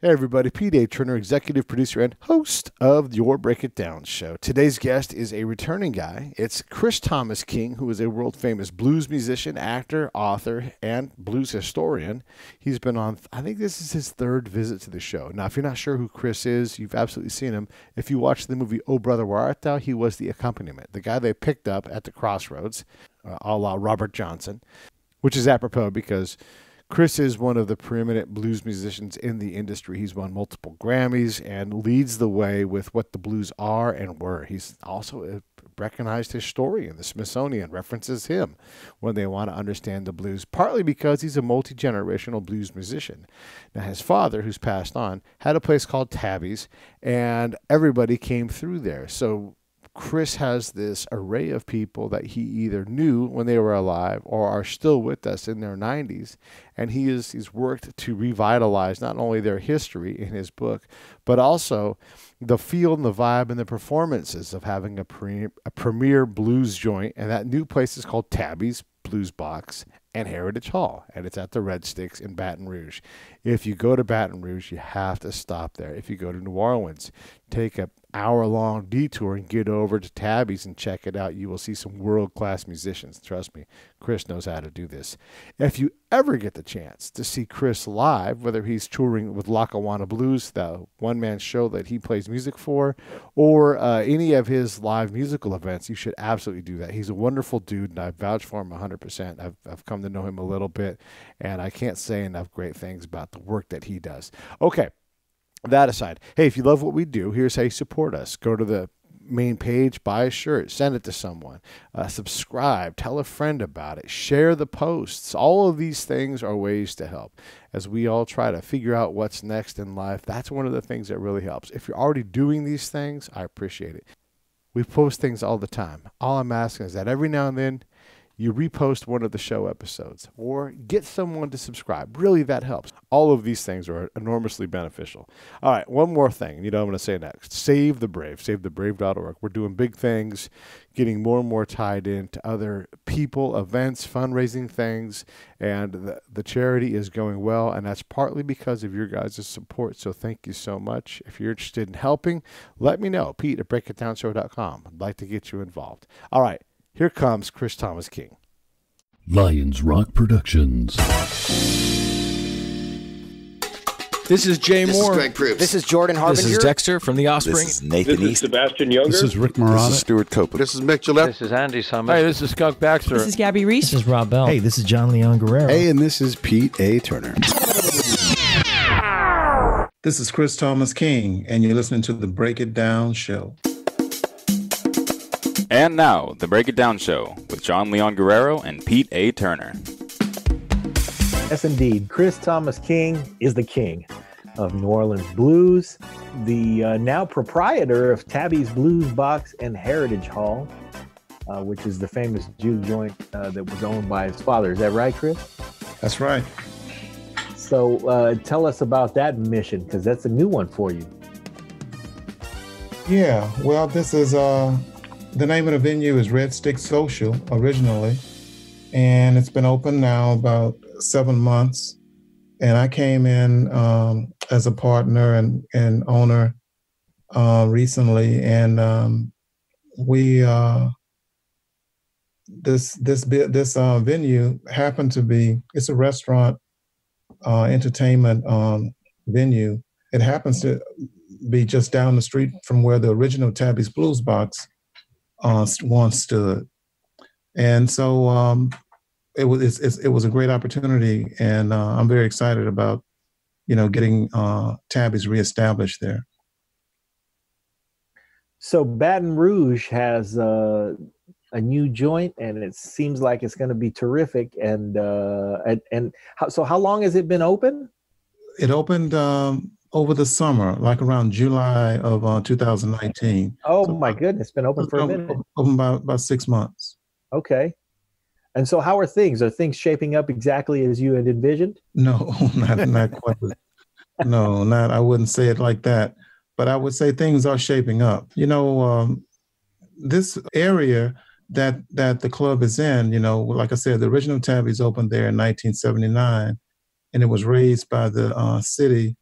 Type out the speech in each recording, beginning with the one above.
Hey everybody, P. Turner, executive producer and host of Your Break It Down show. Today's guest is a returning guy. It's Chris Thomas King, who is a world-famous blues musician, actor, author, and blues historian. He's been on, I think this is his third visit to the show. Now, if you're not sure who Chris is, you've absolutely seen him. If you watch the movie Oh Brother, Where Art Thou?, he was the accompaniment, the guy they picked up at the crossroads, a la Robert Johnson, which is apropos because Chris is one of the preeminent blues musicians in the industry. He's won multiple Grammys and leads the way with what the blues are and were. He's also a recognized historian. The Smithsonian references him when they want to understand the blues, partly because he's a multi-generational blues musician. Now, his father, who's passed on, had a place called Tabby's, and everybody came through there. So Chris has this array of people that he either knew when they were alive or are still with us in their 90s, and he's worked to revitalize not only their history in his book, but also the feel and the vibe and the performances of having a premier blues joint, and that new place is called Tabby's Blues Box and Heritage Hall, and it's at the Red Sticks in Baton Rouge. If you go to Baton Rouge, you have to stop there. If you go to New Orleans, take an hour-long detour and get over to Tabby's and check it out. You will see some world-class musicians. Trust me, Chris knows how to do this. If you ever get the chance to see Chris live, whether he's touring with Lackawanna Blues, the one-man show that he plays music for, or any of his live musical events, you should absolutely do that. He's a wonderful dude, and I vouch for him 100%. I've come to know him a little bit, and I can't say enough great things about the work that he does. Okay. That aside, hey, if you love what we do, here's how you support us. Go to the main page, buy a shirt, send it to someone, subscribe, tell a friend about it, share the posts. All of these things are ways to help. As we all try to figure out what's next in life, that's one of the things that really helps. If you're already doing these things, I appreciate it. We post things all the time. All I'm asking is that every now and then, you repost one of the show episodes or get someone to subscribe. Really, that helps. All of these things are enormously beneficial. All right, one more thing. You know what I'm going to say next. Save the Brave. SaveTheBrave.org. We're doing big things, getting more and more tied into other people, events, fundraising things, and the charity is going well, and that's partly because of your guys' support, so thank you so much. If you're interested in helping, let me know. Pete at BreakItDownShow.com. I'd like to get you involved. All right. Here comes Chris Thomas King. Lions Rock Productions. This is Jay Moore. This is Greg Proops. This is Jordan Harbinger. This is Dexter from The Offspring. This is Nathan This East. is Sebastian Younger. This is Rick Marotta. This is Stuart Copeland. This is Mick Gillette. This is Andy Summers. Hey, this is Skunk Baxter. This is Gabby Reese. This is Rob Bell. Hey, this is John Leon Guerrero. Hey, and this is Pete A. Turner. This is Chris Thomas King, and you're listening to the Break It Down Show. And now, the Break It Down Show with John Leon Guerrero and Pete A. Turner. Yes, indeed. Chris Thomas King is the king of New Orleans blues, the now proprietor of Tabby's Blues Box and Heritage Hall, which is the famous juke joint that was owned by his father. Is that right, Chris? That's right. So tell us about that mission, because that's a new one for you. Yeah, well, this is... the name of the venue is Red Stick Social originally, and it's been open now about 7 months. And I came in as a partner and owner recently, and we this venue happened to be, it's a restaurant entertainment venue. It happens to be just down the street from where the original Tabby's Blues Box once stood, and so it was a great opportunity, and I'm very excited about getting Tabby's reestablished there. So Baton Rouge has a new joint, and it seems like it's going to be terrific. And how long has it been open? It opened over the summer, like around July of 2019. Oh, so my goodness, it's been open for a minute. Open about 6 months. Okay. And so how are things? Are things shaping up exactly as you had envisioned? No, not quite. No, not. I wouldn't say it like that. But I would say things are shaping up. This area that the club is in, like I said, the original Tabby's opened there in 1979, and it was raised by the city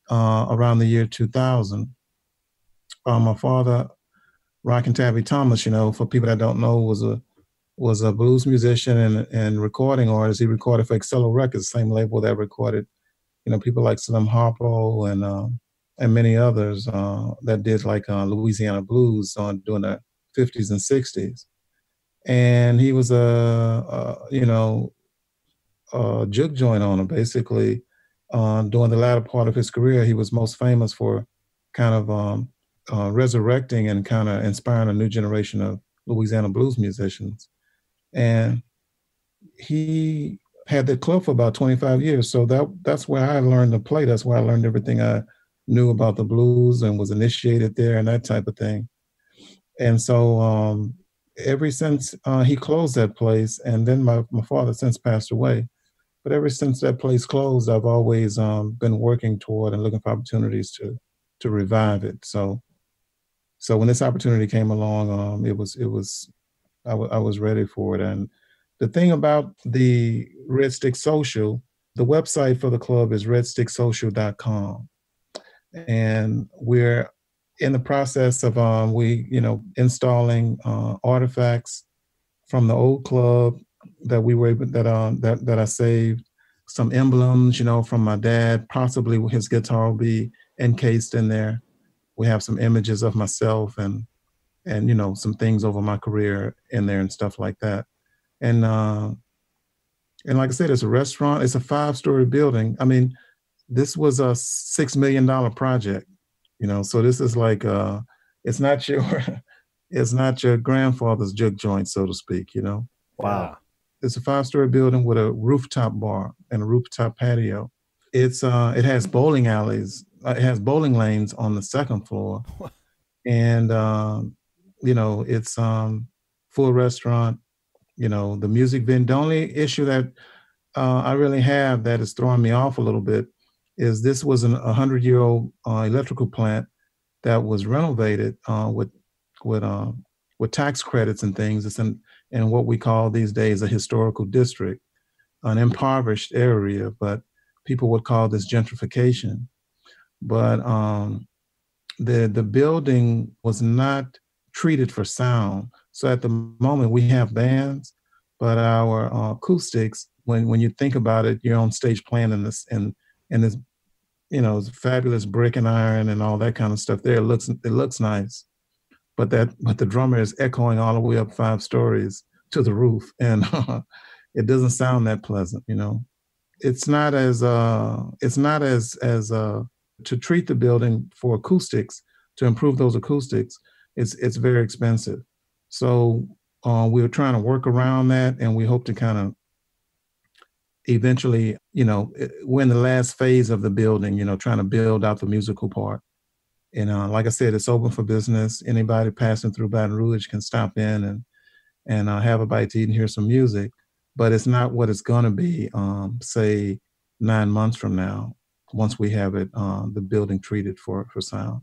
around the year 2000. My father, Rockin' Tabby Thomas, for people that don't know, was a blues musician and recording artist. He recorded for Excello Records, same label that recorded, people like Slim Harpo and many others that did like Louisiana blues during the 50s and 60s. And he was a juke joint owner, basically. During the latter part of his career, he was most famous for kind of resurrecting and kind of inspiring a new generation of Louisiana blues musicians. And he had that club for about 25 years. So that's where I learned to play. That's where I learned everything I knew about the blues and was initiated there and that type of thing. And so ever since he closed that place, and then my father since passed away, but ever since that place closed, I've always been working toward and looking for opportunities to revive it. So when this opportunity came along, I was ready for it. And the thing about the Red Stick Social, the website for the club is redsticksocial.com. And we're in the process of installing artifacts from the old club that we were able, that I saved, some emblems, from my dad. Possibly his guitar will be encased in there. We have some images of myself and some things over my career in there and stuff like that. And like I said, it's a restaurant. It's a 5-story building. I mean, this was a $6 million project, so this is like it's not your grandfather's juke joint, so to speak, Wow. It's a 5-story building with a rooftop bar and a rooftop patio. It has bowling alleys. It has bowling lanes on the second floor. And, it's full restaurant, the music venue. The only issue that I really have that is throwing me off a little bit is this was a 100-year-old electrical plant that was renovated with tax credits and things. It's in what we call these days a historical district, an impoverished area, but people would call this gentrification. But the building was not treated for sound. So at the moment we have bands, but our acoustics, when you think about it, you're on stage playing in this fabulous brick and iron and all that kind of stuff there. It looks nice. But the drummer is echoing all the way up 5 stories to the roof, and it doesn't sound that pleasant. It's not as to treat the building for acoustics, to improve those acoustics. It's very expensive. So we're trying to work around that, and we hope to kind of eventually, we're in the last phase of the building, trying to build out the musical part. And like I said, it's open for business. Anybody passing through Baton Rouge can stop in and have a bite to eat and hear some music. But it's not what it's going to be, say, 9 months from now, once we have it, the building treated for sound.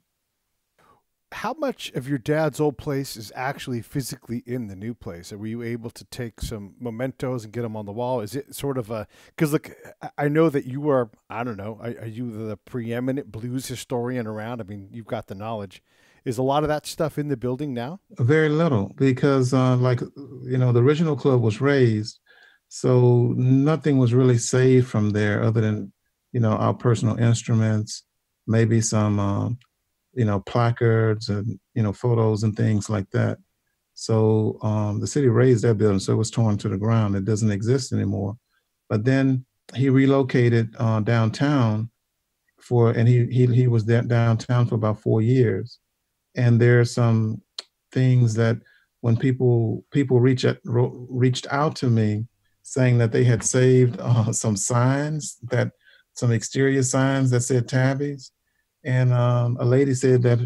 How much of your dad's old place is actually physically in the new place? Were you able to take some mementos and get them on the wall? Is it sort of because look, I know that you are, I don't know, are you the preeminent blues historian around? I mean, you've got the knowledge. Is a lot of that stuff in the building now? Very little, because the original club was razed. So nothing was really saved from there other than, our personal instruments, maybe some, placards and, photos and things like that. So the city razed that building, so it was torn to the ground. It doesn't exist anymore. But then he relocated downtown and he was there downtown for about 4 years. And there are some things that when people reached out to me saying that they had saved some exterior signs that said Tabby's. And a lady said that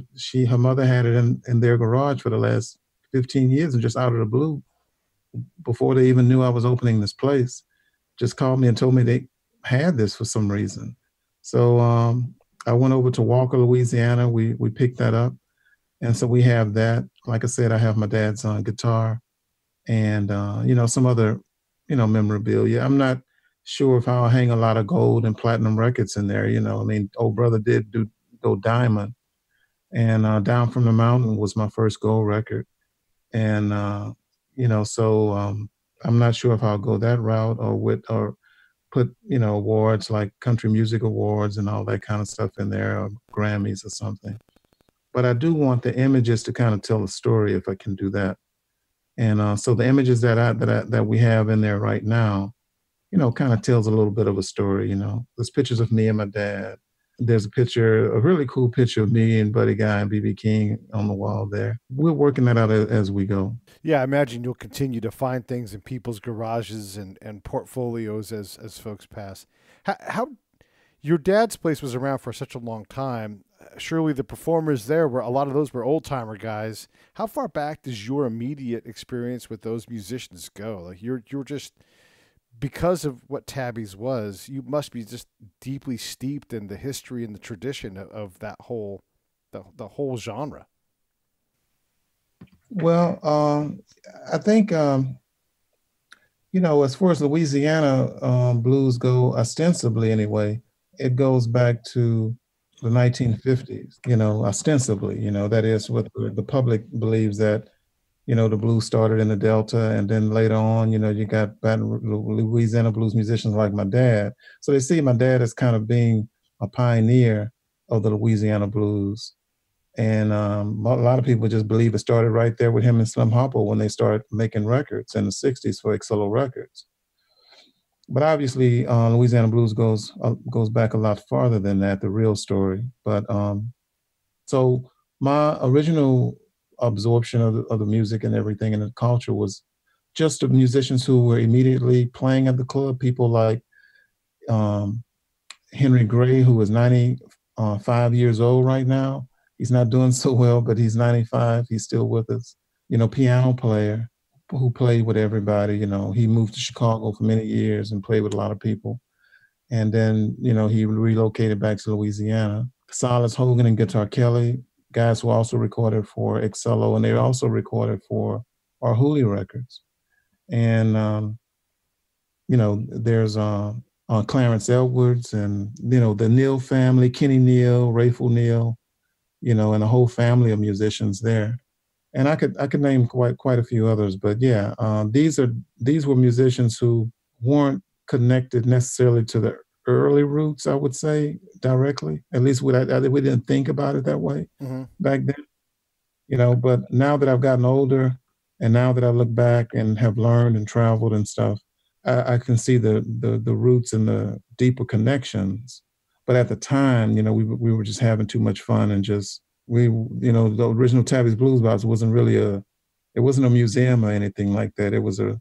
her mother had it in their garage for the last 15 years, and just out of the blue, before they even knew I was opening this place, just called me and told me they had this for some reason. So I went over to Walker, Louisiana. We picked that up. And so we have that. Like I said, I have my dad's guitar and, some other, memorabilia. I'm not sure if I'll hang a lot of gold and platinum records in there. I mean, old brother did go diamond, and Down from the Mountain was my first gold record. And, so I'm not sure if I'll go that route or put, awards like country music awards and all that kind of stuff in there, or Grammys or something. But I do want the images to kind of tell a story if I can do that. And so the images that we have in there right now, kind of tells a little bit of a story. There's pictures of me and my dad. There's a really cool picture of me and Buddy Guy and BB King on the wall there. We're working that out as we go. Yeah, I imagine you'll continue to find things in people's garages and portfolios as folks pass. How your dad's place was around for such a long time. Surely the performers there a lot of those were old timer guys. How far back does your immediate experience with those musicians go? Like you're just, because of what Tabby's was, you must be just deeply steeped in the history and the tradition of that whole the whole genre. Well, I think as far as Louisiana blues go, ostensibly anyway, it goes back to the 1950s, ostensibly, that is what the public believes, that, the blues started in the Delta, and then later on, you got Louisiana blues musicians like my dad. So they see my dad as kind of being a pioneer of the Louisiana blues. And a lot of people just believe it started right there with him and Slim Harpo when they started making records in the 60s for Excello Records. But obviously, Louisiana blues goes back a lot farther than that, the real story. But so my original absorption of the music and everything and the culture was just the musicians who were immediately playing at the club. People like Henry Gray, who is 95 years old right now. He's not doing so well, but he's 95. He's still with us. Piano player who played with everybody. He moved to Chicago for many years and played with a lot of people. And then, he relocated back to Louisiana. Silas Hogan and Guitar Kelly, guys who also recorded for Excello, and they also recorded for our Hooley Records. And, there's Clarence Edwards and, the Neal family, Kenny Neal, Rayful Neal, and a whole family of musicians there. And I could name quite a few others, but yeah, these were musicians who weren't connected necessarily to the early roots, I would say, directly. At least we didn't think about it that way back then. But now that I've gotten older, and now that I look back and have learned and traveled and stuff, I can see the roots and the deeper connections. But at the time, we were just having too much fun, and just the original Tabby's Blues Box wasn't really it wasn't a museum or anything like that. It was a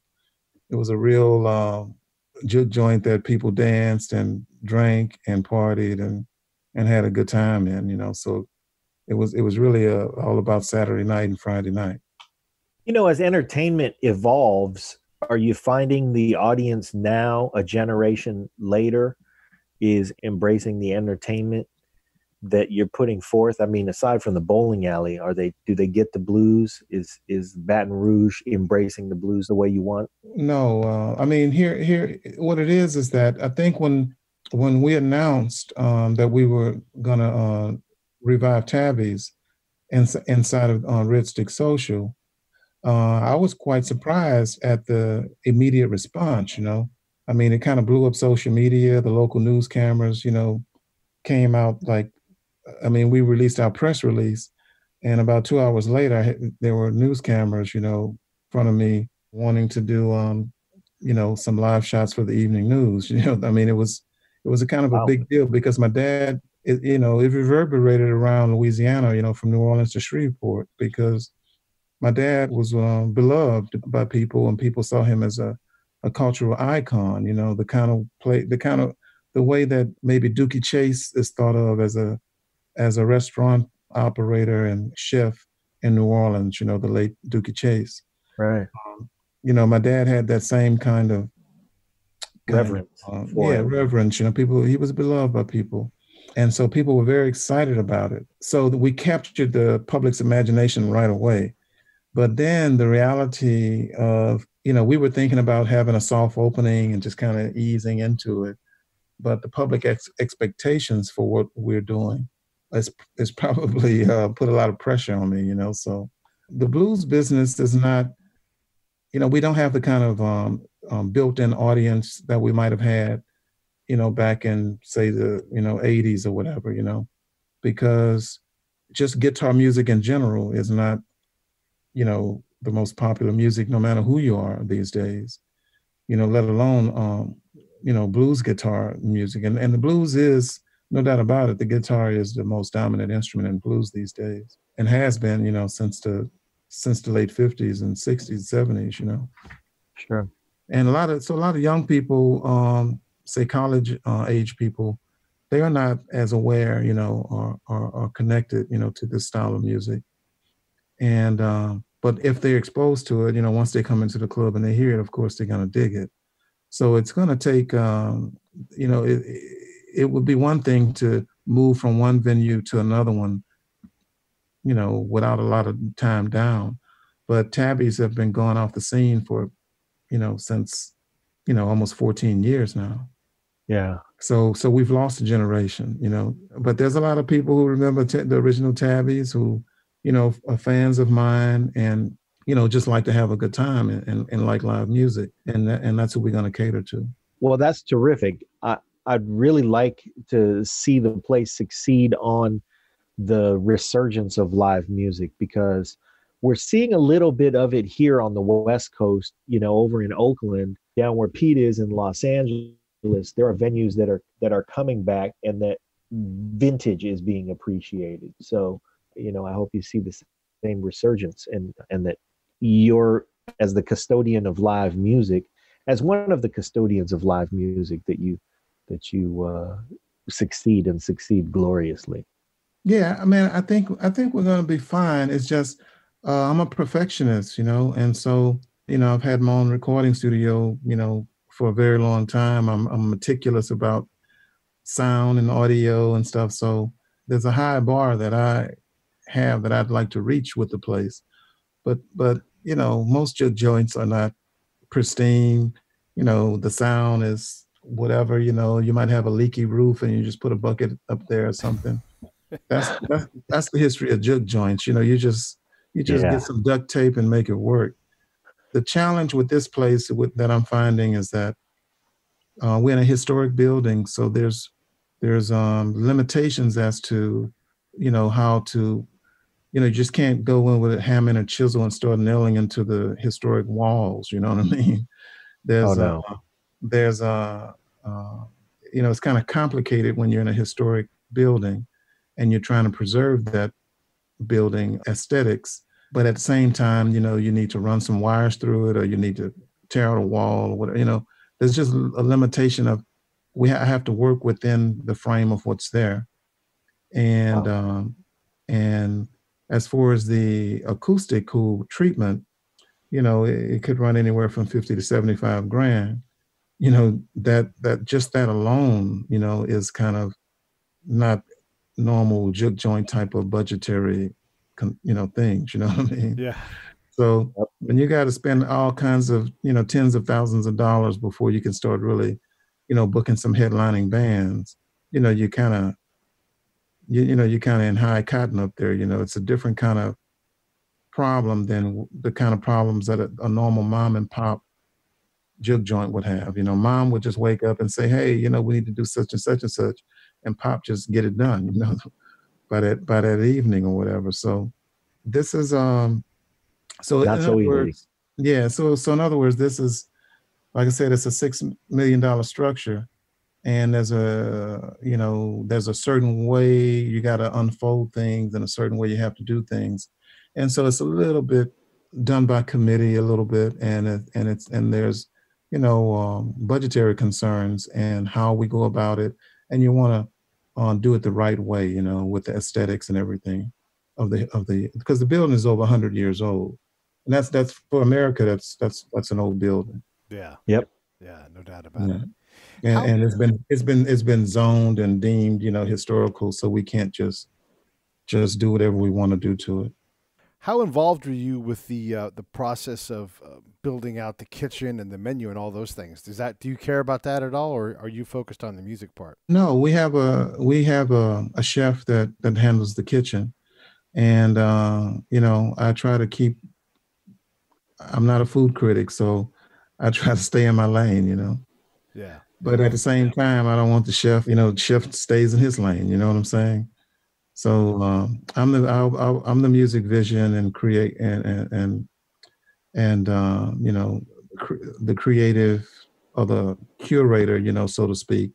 real juke joint that people danced and drank and partied and had a good time in. So it was really all about Saturday night and Friday night. As entertainment evolves, are you finding the audience now, a generation later, is embracing the entertainment that you're putting forth? I mean, aside from the bowling alley, do they get the blues? Is Baton Rouge embracing the blues the way you want? No, I mean, here, what it is that I think when we announced that we were gonna revive Tabby's inside of Red Stick Social, I was quite surprised at the immediate response. I mean, it kind of blew up social media. The local news cameras, came out we released our press release, and about 2 hours later, there were news cameras, in front of me wanting to do, some live shots for the evening news. I mean, it was a kind of a big deal because my dad, it reverberated around Louisiana, from New Orleans to Shreveport, because my dad was beloved by people, and people saw him as a cultural icon. The way that maybe Dookie Chase is thought of as a restaurant operator and chef in New Orleans. The late Dookie Chase. Right. My dad had that same kind of reverence. Reverence. People. He was beloved by people. And so people were very excited about it. So we captured the public's imagination right away. But then the reality of we were thinking about having a soft opening and just kind of easing into it. But the public expectations for what we're doing is probably put a lot of pressure on me, So the blues business is not, we don't have the kind of built-in audience that we might have had, back in, say, the, 80s or whatever, because just guitar music in general is not, the most popular music, no matter who you are these days, let alone, blues guitar music. And the blues is, no doubt about it, the guitar is the most dominant instrument in blues these days, and has been, since the late 50s and 60s, 70s, Sure. And a lot of young people, say college age people, they are not as aware, or connected, to this style of music. And but if they're exposed to it, once they come into the club and they hear it, of course they're gonna dig it. So it's gonna take, it would be one thing to move from one venue to another one, without a lot of time down. But Tabbies have been going off the scene for, since, almost 14 years now. Yeah. So we've lost a generation, but there's a lot of people who remember the original Tabbies who, are fans of mine and, just like to have a good time and like live music. And that's who we're going to cater to. Well, that's terrific. I'd really like to see the place succeed on the resurgence of live music, because we're seeing a little bit of it here on the West Coast, over in Oakland, down where Pete is in Los Angeles. There are venues that are coming back, and that vintage is being appreciated. So, I hope you see the same resurgence, and that you're, as the custodian of live music, as one of the custodians of live music, that you succeed and succeed gloriously. Yeah, I mean, I think we're going to be fine. It's just I'm a perfectionist, and so I've had my own recording studio, for a very long time. I'm meticulous about sound and audio and stuff. So there's a high bar that I have that I'd like to reach with the place. But most joints are not pristine. The sound is whatever. You might have a leaky roof and you just put a bucket up there or something. That's the history of jug joints. You just get some duct tape and make it work. The challenge with this place that I'm finding is that we're in a historic building, so there's limitations as to how to you just can't go in with a hammer and a chisel and start nailing into the historic walls. You know what I mean? There's it's kind of complicated when you're in a historic building and you're trying to preserve that building aesthetics. But at the same time, you need to run some wires through it, or you need to tear out a wall or whatever. There's just a limitation of I have to work within the frame of what's there. And and as far as the acoustic treatment, it could run anywhere from 50 to 75 grand. That alone, is kind of not normal juke joint type of budgetary things, you know what I mean? Yeah. So when you got to spend all kinds of, tens of thousands of dollars before you can start really, booking some headlining bands, you kind of in high cotton up there. It's a different kind of problem than the kind of problems that a normal mom and pop juke joint would have. Mom would just wake up and say, hey, we need to do such and such and such, and pop just get it done, by that evening or whatever. So this is so not in so other easy. words, yeah. So in other words, this is, like I said, it's a $6 million structure, and there's a certain way you got to unfold things and a certain way you have to do things, and so it's a little bit done by committee a little bit, and there's budgetary concerns and how we go about it, and you want to do it the right way, with the aesthetics and everything of the because the building is over 100 years old, and that's for America. That's an old building. Yeah. Yep. Yeah. No doubt about it. And it's been zoned and deemed historical, so we can't just do whatever we want to do to it. How involved are you with the process of building out the kitchen and the menu and all those things? Do you care about that at all, or are you focused on the music part? No, we have a chef that handles the kitchen, and I try to keep. I'm not a food critic, so I try to stay in my lane. Yeah. But at the same time, I don't want the chef. The chef stays in his lane. You know what I'm saying? So I'm the music vision and create and the creative or the curator, so to speak,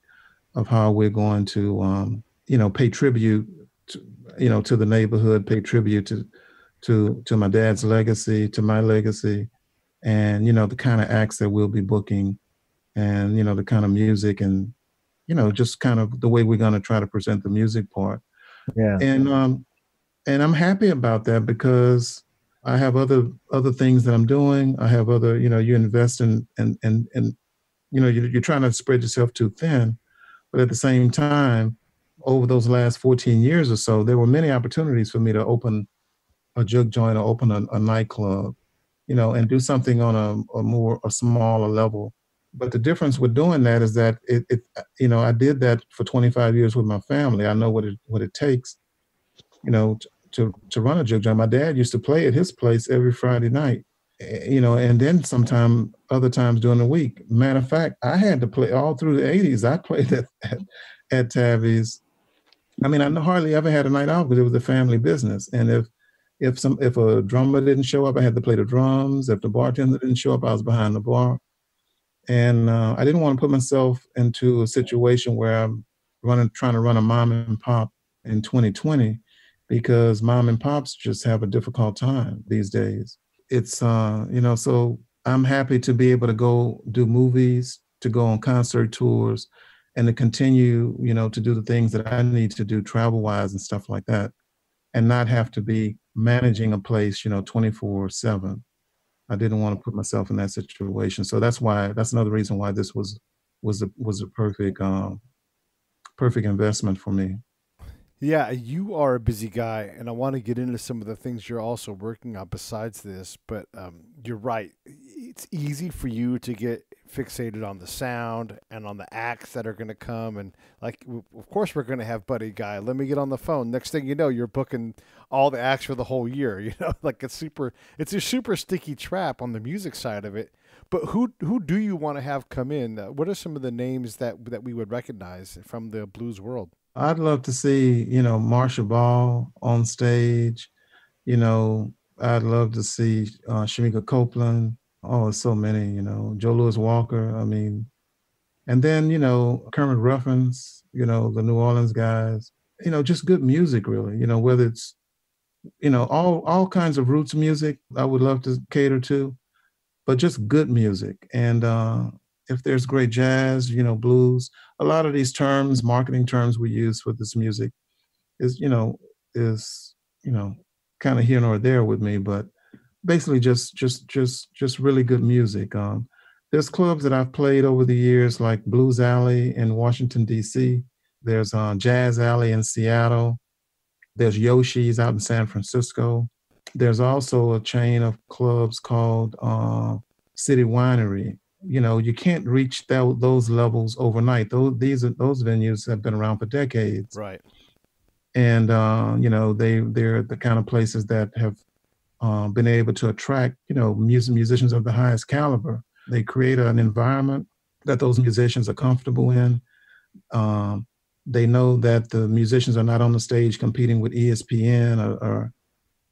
of how we're going to pay tribute to the neighborhood, pay tribute to my dad's legacy, to my legacy, and the kind of acts that we'll be booking, and the kind of music, and just kind of the way we're going to try to present the music part. Yeah. And I'm happy about that because I have other things that I'm doing. I have other, you invest in and you're trying to spread yourself too thin, but at the same time, over those last 14 years or so, there were many opportunities for me to open a jug joint or open a nightclub, and do something on a smaller level. But the difference with doing that is that I did that for 25 years with my family. I know what it takes, to run a jug joint. My dad used to play at his place every Friday night, and then other times during the week. Matter of fact, I had to play all through the 80s. I played at Tabby's. I mean, I hardly ever had a night off because it was a family business. And if a drummer didn't show up, I had to play the drums. If the bartender didn't show up, I was behind the bar. And I didn't want to put myself into a situation where I'm trying to run a mom and pop in 2020, because mom and pops just have a difficult time these days. It's, so I'm happy to be able to go do movies, to go on concert tours, and to continue, to do the things that I need to do travel-wise and stuff like that, and not have to be managing a place, 24/7. I didn't want to put myself in that situation. So that's another reason why this was a perfect investment for me. Yeah, you are a busy guy, and I want to get into some of the things you're also working on besides this, but you're right. It's easy for you to get fixated on the sound and on the acts that are going to come, and of course we're going to have Buddy Guy. Let me get on the phone. Next thing you know, you're booking all the acts for the whole year. It's a super sticky trap on the music side of it. But who do you want to have come in? What are some of the names that we would recognize from the blues world? I'd love to see, Marsha Ball on stage. I'd love to see Shamika Copeland. Oh, so many, Joe Louis Walker. I mean, and then, Kermit Ruffins, the New Orleans guys, just good music, really, whether it's, all kinds of roots music I would love to cater to, but just good music. And if there's great jazz, blues, a lot of these terms, marketing terms we use for this music is kind of here nor there with me, but basically just really good music. There's clubs that I've played over the years, like Blues Alley in Washington, D.C. There's Jazz Alley in Seattle. There's Yoshi's out in San Francisco. There's also a chain of clubs called City Winery. You can't reach those levels overnight. Those venues have been around for decades. Right. And, they're the kind of places that have been able to attract, musicians of the highest caliber. They create an environment that those musicians are comfortable in. They know that the musicians are not on the stage competing with ESPN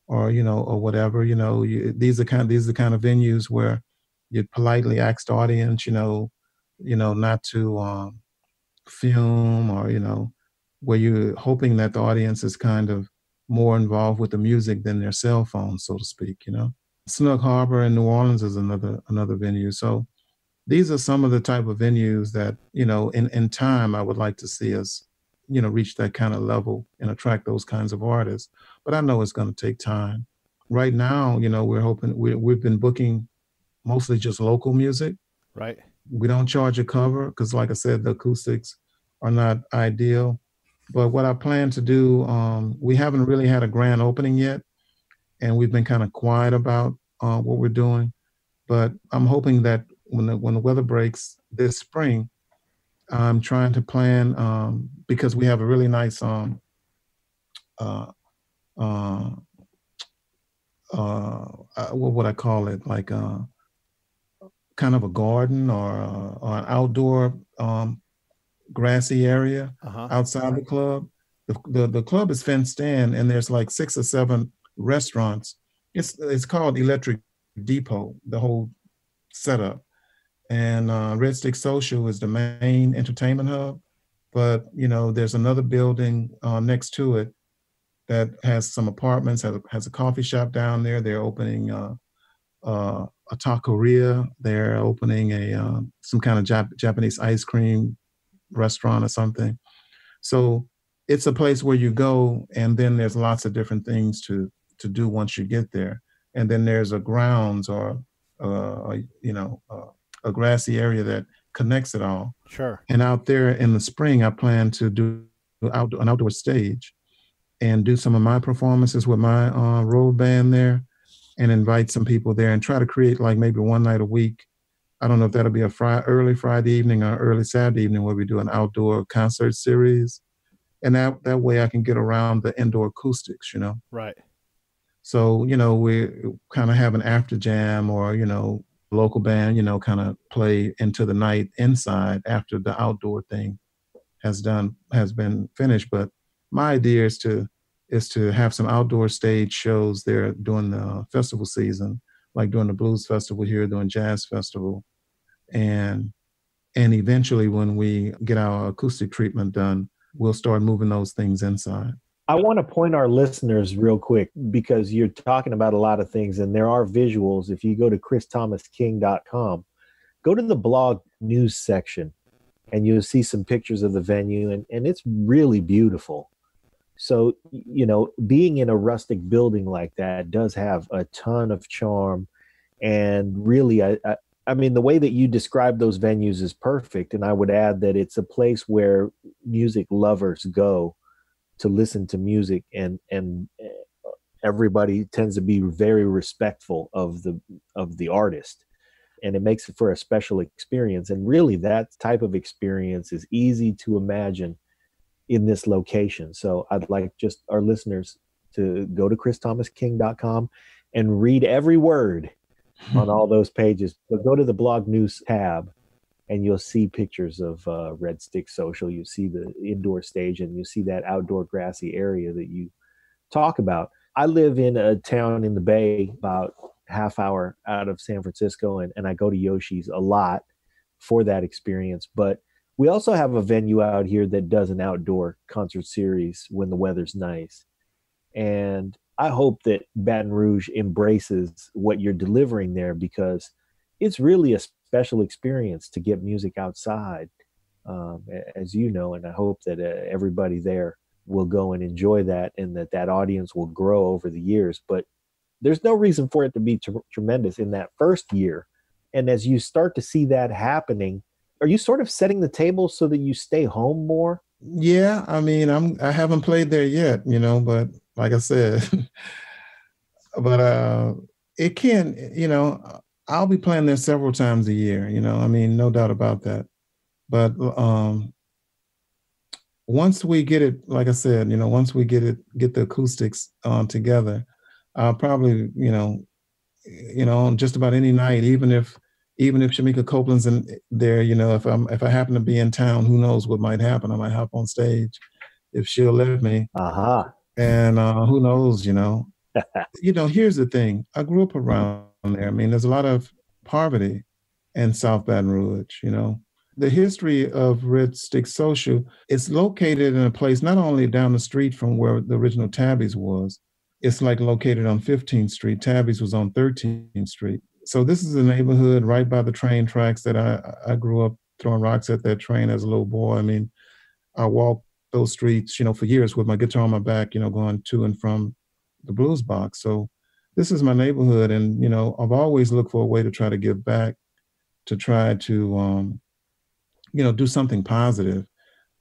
or whatever. These are the kind of venues where you politely ask the audience, not to film, or where you're hoping that the audience is kind of more involved with the music than their cell phone, so to speak. Snug Harbor in New Orleans is another venue. So these are some of the type of venues that, in time, I would like to see us, reach that kind of level and attract those kinds of artists. But I know it's going to take time. Right now, we're hoping we've been booking mostly just local music. Right. We don't charge a cover because, like I said, the acoustics are not ideal. But what I plan to do, we haven't really had a grand opening yet. and we've been kind of quiet about what we're doing. But I'm hoping that when the weather breaks this spring, I'm trying to plan because we have a really nice uh, uh, what would I call it? Like kind of a garden or an outdoor grassy area outside the club. The club is fenced in, and there's like 6 or 7 restaurants. It's called Electric Depot, the whole setup. And Red Stick Social is the main entertainment hub. But, there's another building next to it that has some apartments, has a coffee shop down there. They're opening a taqueria. They're opening some kind of Japanese ice cream restaurant or something. So it's a place where you go, and then there's lots of different things to do once you get there. And then there's a grounds or a grassy area that connects it all. Sure. And out there in the spring, I plan to do an outdoor stage and do some of my performances with my road band there, and invite some people there and try to create like maybe one night a week. I don't know if that'll be a early Friday evening or early Saturday evening where we do an outdoor concert series. And that way I can get around the indoor acoustics, Right. So, we kind of have an after jam or, local band, kind of play into the night inside after the outdoor thing has been finished. But my idea is to have some outdoor stage shows there during the festival season, like during the blues festival here, during jazz festival. And eventually when we get our acoustic treatment done, we'll start moving those things inside. I want to point our listeners real quick, because you're talking about a lot of things and there are visuals. If you go to christhomasking.com, go to the blog news section and you'll see some pictures of the venue, and it's really beautiful. So, being in a rustic building like that does have a ton of charm. And really, I mean, the way that you describe those venues is perfect. And I would add that it's a place where music lovers go to listen to music, and everybody tends to be very respectful of the artist, and it makes it for a special experience. And really, that type of experience is easy to imagine in this location. So I'd like just our listeners to go to christhomasking.com and read every word on all those pages. But go to the blog news tab and you'll see pictures of Red Stick Social. You see the indoor stage, and you see that outdoor grassy area that you talk about. I live in a town in the Bay, about half hour out of San Francisco, and I go to Yoshi's a lot for that experience. But we also have a venue out here that does an outdoor concert series when the weather's nice. And I hope that Baton Rouge embraces what you're delivering there, because it's really a special experience to get music outside, as you know, and I hope that everybody there will go and enjoy that, and that audience will grow over the years. But there's no reason for it to be tremendous in that first year. And as you start to see that happening, are you sort of setting the table so that you stay home more? Yeah, I mean, I haven't played there yet, but like I said, but it can, I'll be playing there several times a year, I mean, no doubt about that. But once we get it, like I said, once we get the acoustics together, I'll probably, on just about any night, even if Shamika Copeland's in there, if I happen to be in town, who knows what might happen? I might hop on stage if she'll let me. And who knows, here's the thing. I grew up around there. I mean, there's a lot of poverty in South Baton Rouge, The history of Red Stick Social is located in a place not only down the street from where the original Tabby's was, it's like located on 15th Street. Tabby's was on 13th Street. So this is a neighborhood right by the train tracks that I grew up throwing rocks at that train as a little boy. I mean, I walked those streets, for years with my guitar on my back, going to and from the blues box. So this is my neighborhood. And, I've always looked for a way to try to give back, to try to, do something positive.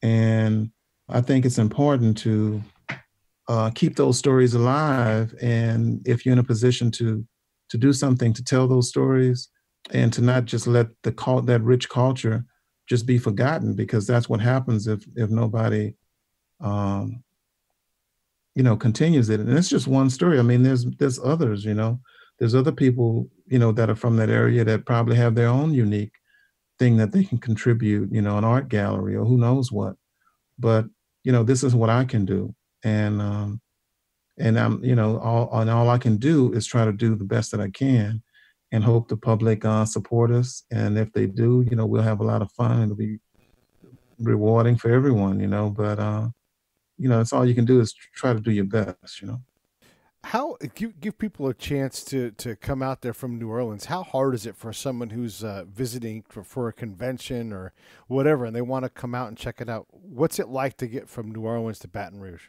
And I think it's important to keep those stories alive. And if you're in a position to do something to tell those stories, and to not just let that rich culture just be forgotten, because that's what happens if nobody continues it. And it's just one story. I mean, there's others, there's other people, that are from that area that probably have their own unique thing that they can contribute, an art gallery or who knows what. But, this is what I can do. And I'm, all I can do is try to do the best that I can and hope the public support us. And if they do, we'll have a lot of fun. It'll be rewarding for everyone, but, that's all you can do is try to do your best, How give people a chance to come out there from New Orleans? How hard is it for someone who's visiting for a convention or whatever, and they want to come out and check it out? What's it like to get from New Orleans to Baton Rouge?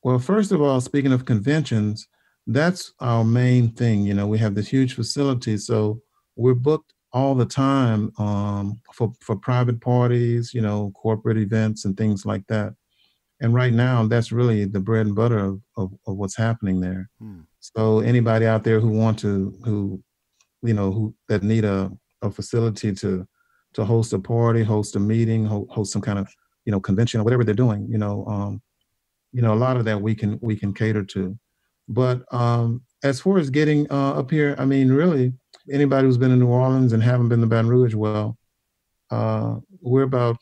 Well, first of all, speaking of conventions, that's our main thing. We have this huge facility, so we're booked all the time for private parties, corporate events and things like that. And right now, that's really the bread and butter of what's happening there. So anybody out there who that need a facility to host a party, host a meeting, host some kind of, convention or whatever they're doing, a lot of that we can cater to. But as far as getting up here, I mean, really, anybody who's been in New Orleans and haven't been to Baton Rouge, well, we're about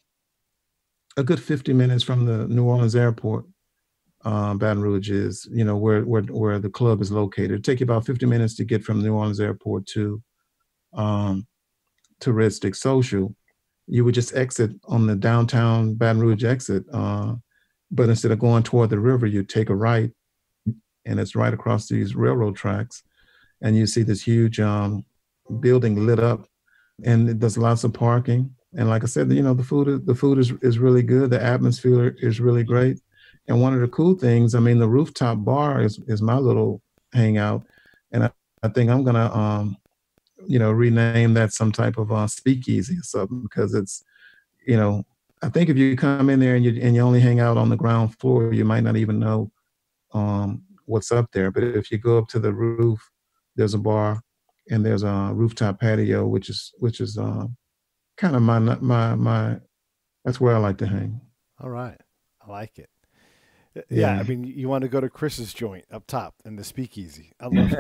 a good 50 minutes from the New Orleans airport. Baton Rouge is, where the club is located. It'd take you about 50 minutes to get from New Orleans airport to Red Stick Social. You would just exit on the downtown Baton Rouge exit. But instead of going toward the river, you take a right, and it's right across these railroad tracks. And you see this huge building lit up, and there's lots of parking. And like I said, the food is really good. The atmosphere is really great. And one of the cool things, I mean, the rooftop bar is my little hangout. And I think I'm gonna, rename that some type of speakeasy or something, because it's, I think if you come in there and you only hang out on the ground floor, you might not even know what's up there. But if you go up to the roof, there's a bar and there's a rooftop patio, which is kind of my that's where I like to hang. All right. I like it. Yeah. I mean, you want to go to Chris's joint up top in the speakeasy. I love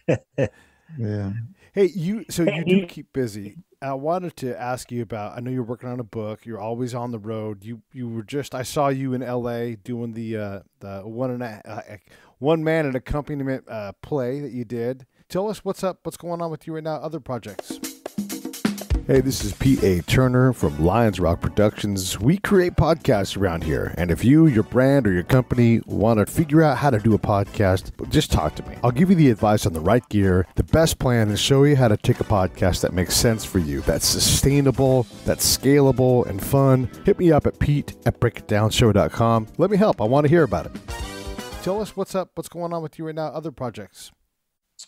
it. Yeah. Hey, you do keep busy. I wanted to ask you about, I know you're working on a book. You're always on the road. You were I saw you in LA doing the one man and accompaniment play that you did. Tell us what's going on with you right now, other projects. Hey, this is Pete A. Turner from Lions Rock Productions. We create podcasts around here. And if you, your brand, or your company want to figure out how to do a podcast, just talk to me. I'll give you the advice on the right gear, the best plan, and show you how to take a podcast that makes sense for you, that's sustainable, that's scalable, and fun. Hit me up at pete@breakitdownshow.com. Let me help. I want to hear about it. Tell us what's going on with you right now, other projects.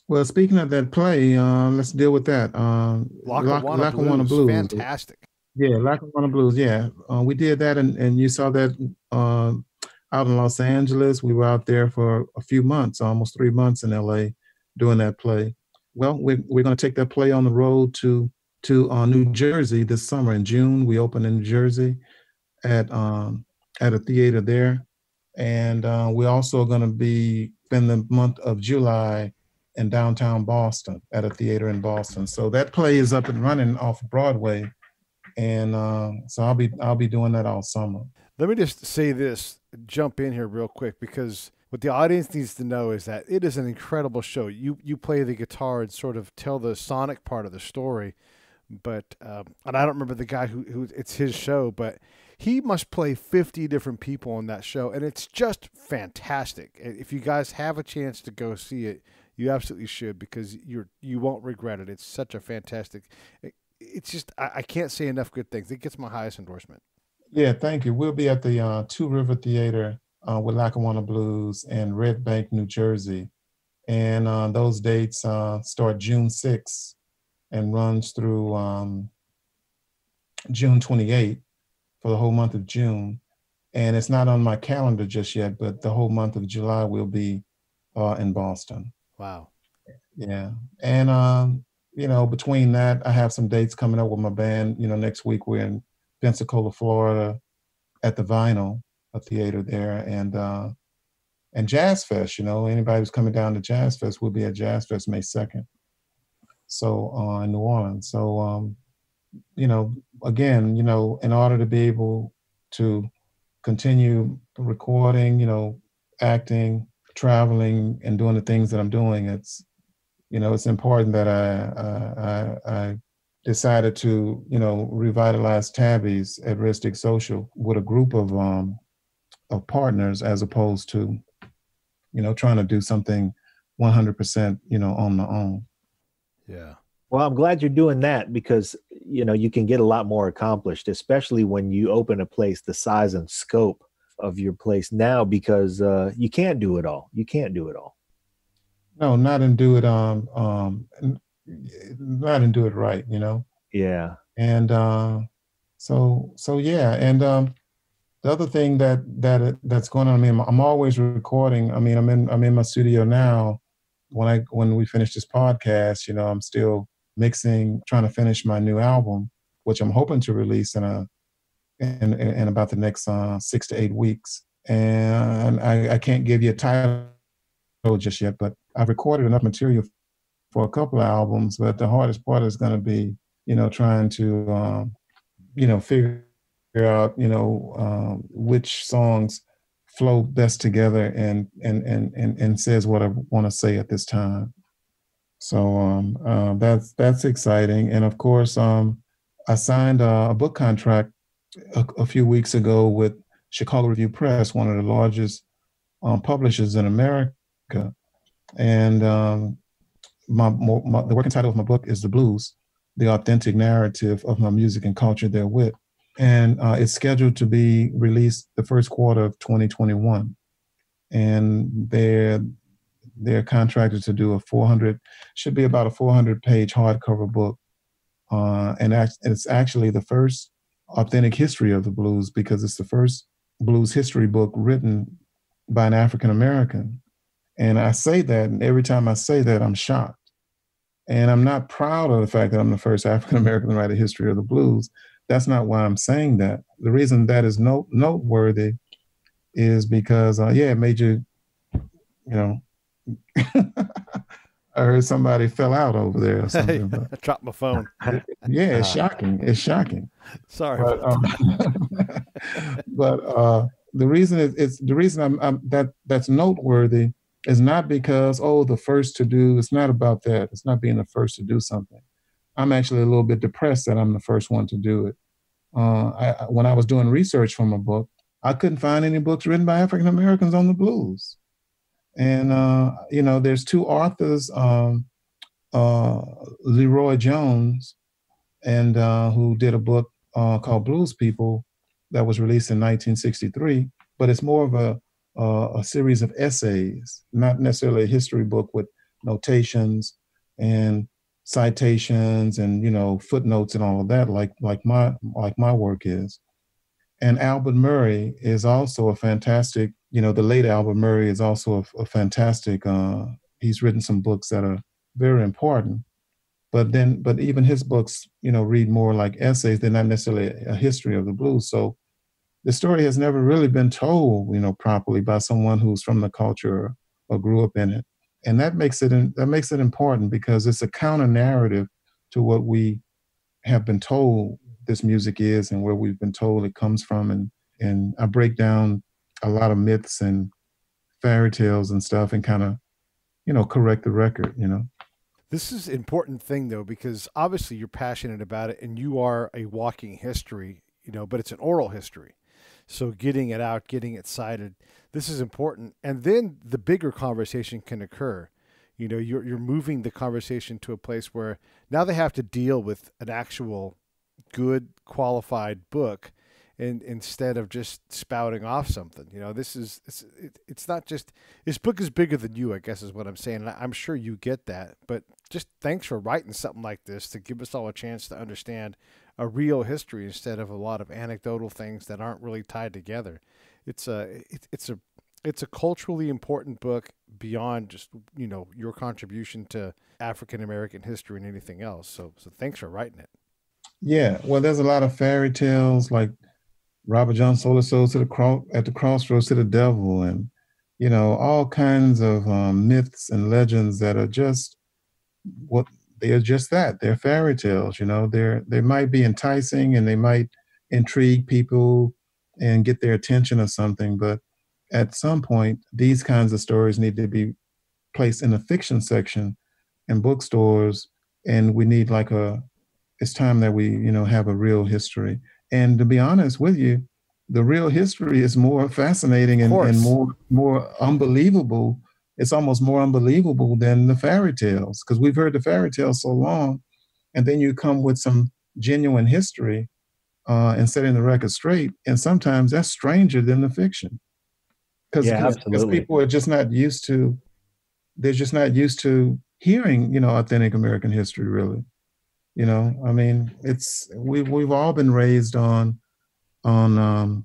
Well, speaking of that play, let's deal with that. Lackawanna Blues. Fantastic. Yeah, Lackawanna Blues. Yeah, we did that, and you saw that out in Los Angeles. We were out there for a few months, almost 3 months in LA, doing that play. Well, we're going to take that play on the road to New Jersey this summer. In June, we open in New Jersey at a theater there, and we're also going to spend the month of July in downtown Boston at a theater in Boston. So that play is up and running off Broadway. And so I'll be doing that all summer. Let me just say this, jump in here real quick, because what the audience needs to know is that it is an incredible show. You play the guitar and sort of tell the sonic part of the story. But, and I don't remember the guy who it's his show, but he must play 50 different people on that show. And it's just fantastic. If you guys have a chance to go see it, you absolutely should, because you won't regret it. It's such a fantastic. It's just I can't say enough good things. It gets my highest endorsement. Yeah, thank you. We'll be at the Two River Theater with Lackawanna Blues in Red Bank, New Jersey, and those dates start June 6th and runs through June 28th for the whole month of June. And it's not on my calendar just yet, but the whole month of July we'll be in Boston. Wow. Yeah. And, between that, I have some dates coming up with my band. Next week we're in Pensacola, Florida at the Vinyl, a theater there. And Jazz Fest, anybody who's coming down to Jazz Fest will be at Jazz Fest May 2nd. So in New Orleans. So, again, in order to be able to continue recording, acting, traveling, and doing the things that I'm doing, it's important that I decided to, revitalize Tabby's at Ristic Social with a group of partners, as opposed to, trying to do something 100%, on my own. Yeah. Well, I'm glad you're doing that because, you can get a lot more accomplished, especially when you open a place the size and scope of your place now, because you can't do it all. You can't do it all. No, not and do it not and do it right, Yeah. And so yeah. And the other thing that's going on, I mean, I'm always recording. I mean, I'm in my studio now. When we finish this podcast, I'm still mixing, trying to finish my new album, which I'm hoping to release in about the next 6 to 8 weeks. And I can't give you a title just yet, but I've recorded enough material for a couple of albums. But the hardest part is going to be, trying to, figure out, which songs flow best together and says what I want to say at this time. So that's exciting. And of course, I signed a book contract a few weeks ago with Chicago Review Press, one of the largest publishers in America. And the working title of my book is The Blues, the authentic narrative of my music and culture therewith. And it's scheduled to be released the first quarter of 2021. And they're contracted to do should be about a 400-page hardcover book. And it's actually the first authentic history of the blues, because it's the first blues history book written by an African American. And I say that, and every time I say that, I'm shocked. And I'm not proud of the fact that I'm the first African American to write a history of the blues. That's not why I'm saying that. The reason that is noteworthy is because, it made you, I heard somebody fell out over there or something. But, I dropped my phone. Yeah, it's shocking. It's shocking. Sorry. But the reason that's noteworthy is not because, the first to do. It's not about that. It's not being the first to do something. I'm actually a little bit depressed that I'm the first one to do it. When I was doing research for my book, I couldn't find any books written by African Americans on the blues. And, there's two authors, Leroy Jones, and who did a book called Blues People that was released in 1963, but it's more of a series of essays, not necessarily a history book with notations and citations and, footnotes and all of that, like my work is. And Albert Murray is also a fantastic, the late Albert Murray is also a fantastic, he's written some books that are very important, but even his books, read more like essays. They're not necessarily a history of the blues. So the story has never really been told, properly by someone who's from the culture or grew up in it. And that makes it important, because it's a counter narrative to what we have been told this music is and where we've been told it comes from. And I break down a lot of myths and fairy tales and stuff and kind of, correct the record, This is an important thing, though, because obviously you're passionate about it and you are a walking history, but it's an oral history. So getting it out, getting it cited, this is important. And then the bigger conversation can occur. You're moving the conversation to a place where now they have to deal with an actual good qualified book, and instead of just spouting off something. It's not just, this book is bigger than you, I guess is what I'm saying. And I'm sure you get that, but just thanks for writing something like this to give us all a chance to understand a real history instead of a lot of anecdotal things that aren't really tied together. it's a culturally important book beyond just your contribution to African American history and anything else. So thanks for writing it. Yeah, well, there's a lot of fairy tales like Robert John Solar Soul at the crossroads to the devil, and all kinds of myths and legends that are just what they are. Just that they're fairy tales. They might be enticing and they might intrigue people and get their attention or something, but at some point, these kinds of stories need to be placed in the fiction section in bookstores, and we need it's time that we, have a real history. And to be honest with you, the real history is more fascinating and more unbelievable. It's almost more unbelievable than the fairy tales, because we've heard the fairy tales so long, and then you come with some genuine history and setting the record straight, and sometimes that's stranger than the fiction. Because people are just not used to, they're just not used to hearing, authentic American history, really. I mean, we've all been raised on some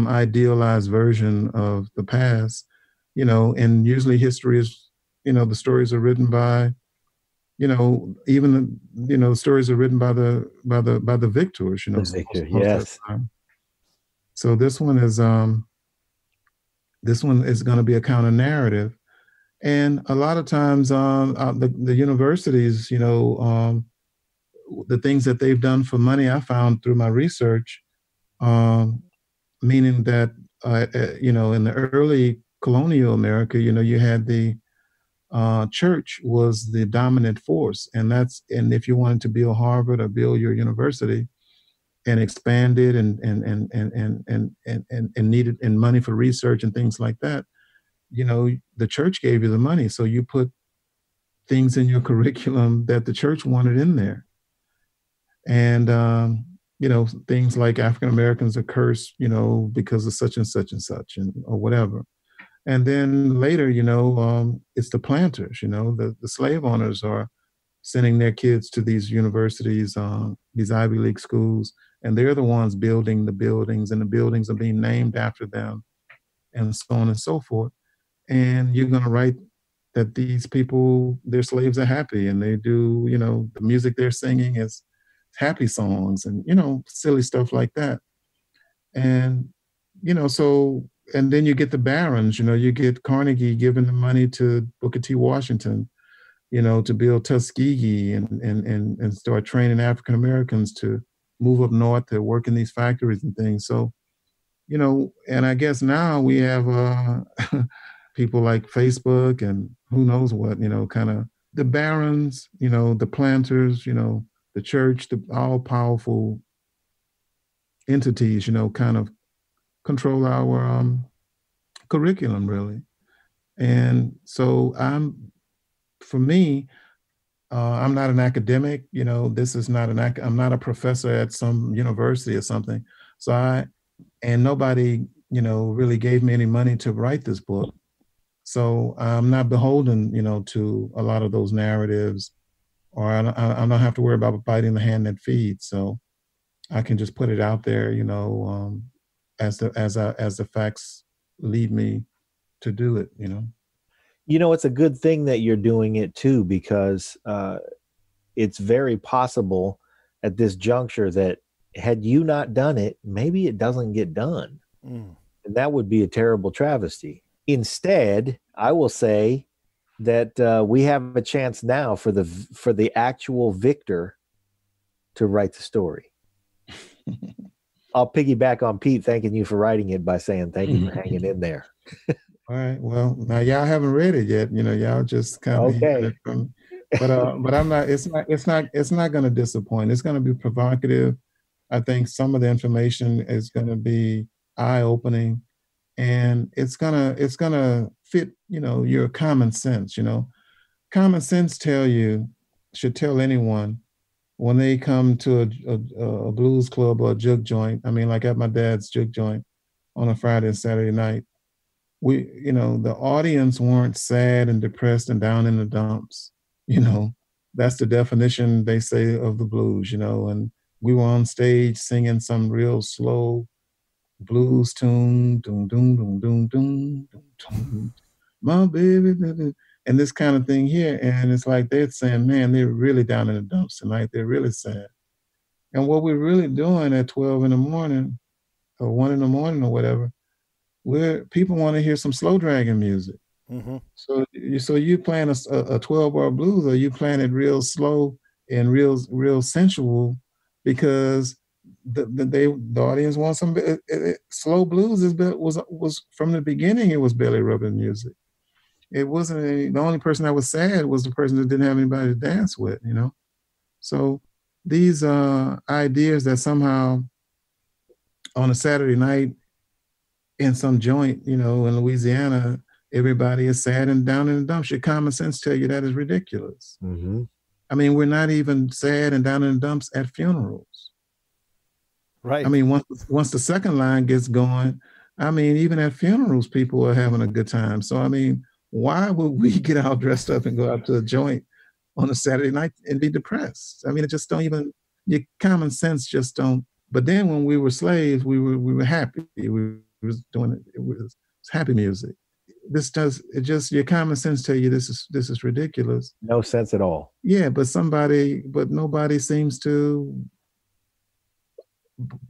idealized version of the past, and usually history is, the stories are written by, even the stories are written by the victors, The victor, yes. So this one is going to be a counter narrative. And a lot of times the universities, the things that they've done for money, I found through my research, meaning that, in the early colonial America, you had the church was the dominant force. And if you wanted to build Harvard or build your university and expand it and needed money for research and things like that, the church gave you the money. So you put things in your curriculum that the church wanted in there. And, things like African Americans are cursed, because of such and such and such, or whatever. And then later, it's the planters, the slave owners are sending their kids to these universities, these Ivy League schools, and they're the ones building the buildings, and the buildings are being named after them, and so on and so forth. And you're going to write that these people, their slaves are happy, and they do, the music they're singing is happy songs and, silly stuff like that. And, and then you get the barons, you get Carnegie giving the money to Booker T. Washington, to build Tuskegee and start training African Americans to move up north to work in these factories and things. So, and I guess now we have people like Facebook and who knows what, kind of the barons, the planters, the church, the all-powerful entities, kind of control our curriculum, really. And so I'm not an academic, I'm not a professor at some university or something. So nobody, really gave me any money to write this book. So I'm not beholden, to a lot of those narratives, or I don't have to worry about biting the hand that feeds. So I can just put it out there, as the facts lead me to do it, It's a good thing that you're doing it too, because it's very possible at this juncture that had you not done it, maybe it doesn't get done. And that would be a terrible travesty. Instead, I will say that we have a chance now for the actual victor to write the story. I'll piggyback on Pete thanking you for writing it by saying thank you for hanging in there. All right. Well, now y'all haven't read it yet. Y'all just kind of hearing it from. But I'm not. It's not going to disappoint. It's going to be provocative. I think some of the information is going to be eye-opening, and it's gonna fit. Your common sense. Common sense should tell anyone when they come to a blues club or a juke joint. I mean, like at my dad's juke joint on a Friday and Saturday night. The audience weren't sad and depressed and down in the dumps. That's the definition they say of the blues, and we were on stage singing some real slow, blues tune, doom, doom, doom, doom, doom, doom, doom, my baby, baby, and this kind of thing here. And it's like they're saying, man, they're really down in the dumps tonight. They're really sad. And what we're really doing at 12 in the morning or 1 in the morning or whatever, people want to hear some slow dragon music. Mm-hmm. So you playing a 12-bar blues, or you playing it real slow and real sensual, because the audience wants some slow blues. Was from the beginning, it was belly rubbing music. It wasn't the only person that was sad was the person that didn't have anybody to dance with, you know. So these ideas that somehow on a Saturday night in some joint, you know, in Louisiana, everybody is sad and down in the dumps. Your common sense tell you that is ridiculous. Mm-hmm. I mean, we're not even sad and down in the dumps at funerals. Right. I mean, once the second line gets going, I mean, even at funerals, people are having a good time. So, I mean, why would we get all dressed up and go out to a joint on a Saturday night and be depressed? I mean, it just don't even, your common sense just don't. But then when we were slaves, we were happy. We was doing it. It was happy music. Your common sense tell you this is ridiculous. No sense at all. Yeah, but nobody seems to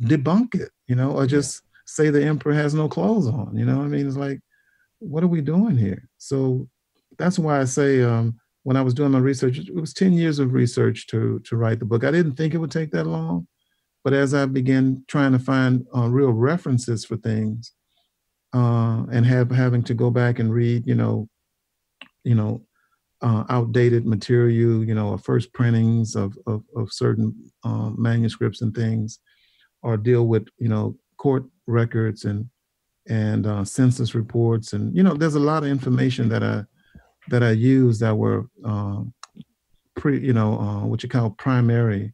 debunk it, you know, or just say the emperor has no clothes on, you know what I mean? It's like, what are we doing here? So that's why I say when I was doing my research, it was 10 years of research to write the book. I didn't think it would take that long, but as I began trying to find real references for things, and having to go back and read, outdated material, you know, first printings of certain manuscripts and things, or deal with, you know, court records and census reports, and you know, there's a lot of information that I use that were what you call primary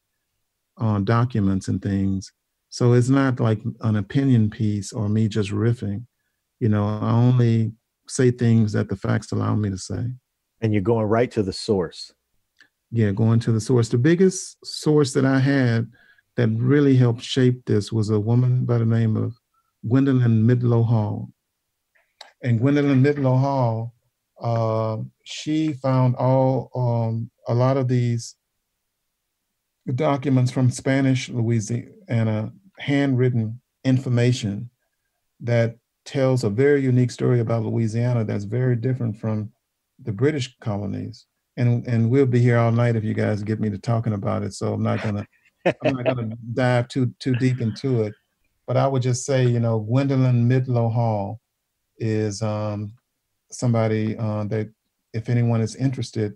documents and things. So it's not like an opinion piece or me just riffing. You know, I only say things that the facts allow me to say. And you're going right to the source. Yeah, going to the source. The biggest source that I had that really helped shape this was a woman by the name of Gwendolyn Midlo Hall. And Gwendolyn Midlo Hall, she found a lot of these documents from Spanish Louisiana, handwritten information that tells a very unique story about Louisiana that's very different from the British colonies. And we'll be here all night if you guys get me to talking about it. So I'm not gonna dive too deep into it. But I would just say, you know, Gwendolyn Midlo Hall is somebody that, if anyone is interested,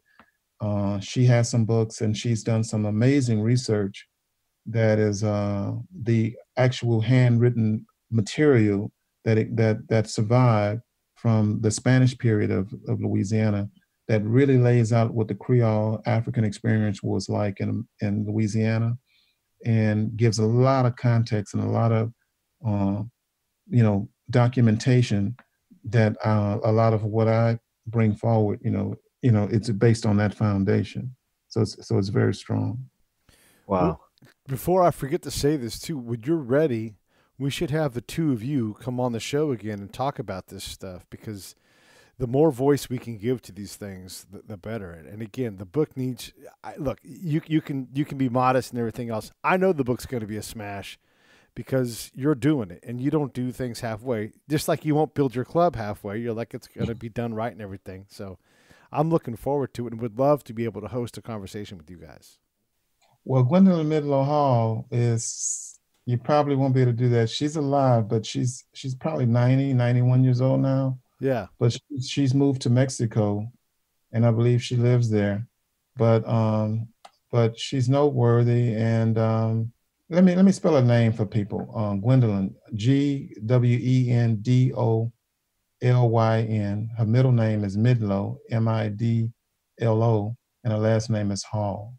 she has some books and she's done some amazing research that is the actual handwritten material that survived from the Spanish period of Louisiana, that really lays out what the Creole African experience was like in Louisiana, and gives a lot of context and a lot of documentation that a lot of what I bring forward, it's based on that foundation. So it's very strong. Wow. Well, before I forget to say this too, when you're ready, we should have the two of you come on the show again and talk about this stuff, because the more voice we can give to these things, the better. And again, the book needs. Look, you can be modest and everything else. I know the book's going to be a smash because you're doing it, and you don't do things halfway. Just like you won't build your club halfway. You're like, it's going to be done right and everything. So I'm looking forward to it, and would love to be able to host a conversation with you guys. Well, Gwendolyn Midlo Hall is, you probably won't be able to do that. She's alive, but she's probably 90, 91 years old now. Yeah. But she's moved to Mexico, and I believe she lives there. But she's noteworthy. And let me spell her name for people. Gwendolyn, Gwendolyn. Her middle name is Midlo, Midlo, and her last name is Hall.